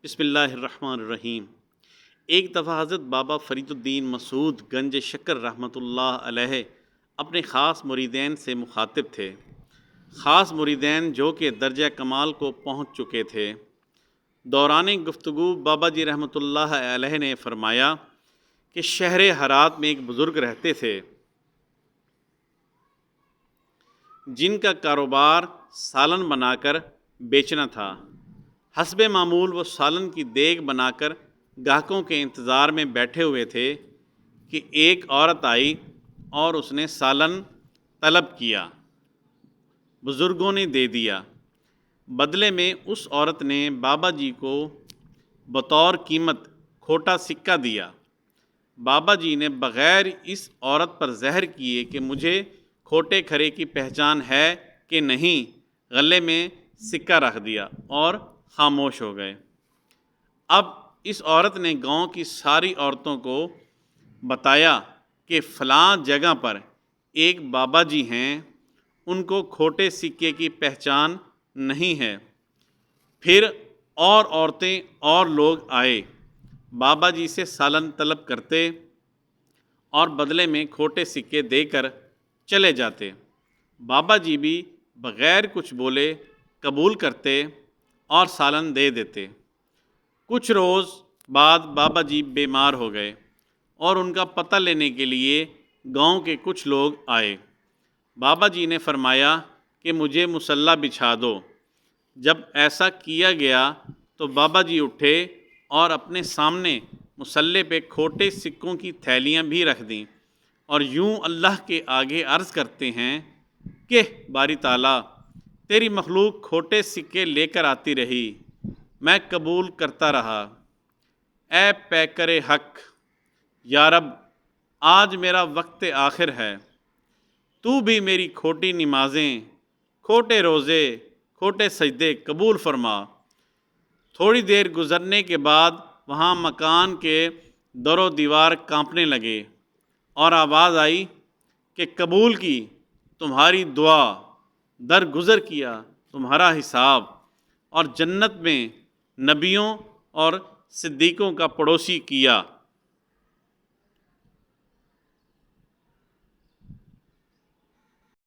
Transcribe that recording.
بسم اللہ الرحمن الرحیم۔ ایک دفعہ حضرت بابا فرید الدین مسعود گنج شکر رحمۃ اللہ علیہ اپنے خاص مریدین سے مخاطب تھے، خاص مریدین جو کہ درجہ کمال کو پہنچ چکے تھے۔ دوران گفتگو بابا جی رحمۃ اللہ علیہ نے فرمایا کہ شہر ہرات میں ایک بزرگ رہتے تھے جن کا کاروبار سالن بنا کر بیچنا تھا۔ حسب معمول وہ سالن کی دیگ بنا کر گاہکوں کے انتظار میں بیٹھے ہوئے تھے کہ ایک عورت آئی اور اس نے سالن طلب کیا۔ بزرگوں نے دے دیا۔ بدلے میں اس عورت نے بابا جی کو بطور قیمت کھوٹا سکہ دیا۔ بابا جی نے بغیر اس عورت پر زہر کیے کہ مجھے کھوٹے کھرے کی پہچان ہے کہ نہیں، غلے میں سکہ رکھ دیا اور خاموش ہو گئے۔ اب اس عورت نے گاؤں کی ساری عورتوں کو بتایا کہ فلاں جگہ پر ایک بابا جی ہیں، ان کو کھوٹے سکے کی پہچان نہیں ہے۔ پھر اور عورتیں اور لوگ آئے، بابا جی سے سالن طلب کرتے اور بدلے میں کھوٹے سکے دے کر چلے جاتے۔ بابا جی بھی بغیر کچھ بولے قبول کرتے اور سالن دے دیتے۔ کچھ روز بعد بابا جی بیمار ہو گئے اور ان کا پتہ لینے کے لیے گاؤں کے کچھ لوگ آئے۔ بابا جی نے فرمایا کہ مجھے مصلی بچھا دو۔ جب ایسا کیا گیا تو بابا جی اٹھے اور اپنے سامنے مصلی پہ کھوٹے سکوں کی تھیلیاں بھی رکھ دیں اور یوں اللہ کے آگے عرض کرتے ہیں کہ باری تعالیٰ، تیری مخلوق کھوٹے سکے لے کر آتی رہی، میں قبول کرتا رہا۔ اے پیکر حق، یا رب، آج میرا وقت آخر ہے، تو بھی میری کھوٹی نمازیں، کھوٹے روزے، کھوٹے سجدے قبول فرما۔ تھوڑی دیر گزرنے کے بعد وہاں مکان کے در و دیوار کانپنے لگے اور آواز آئی کہ قبول کی تمہاری دعا، درگزر کیا تمہارا حساب، اور جنت میں نبیوں اور صدیقوں کا پڑوسی کیا۔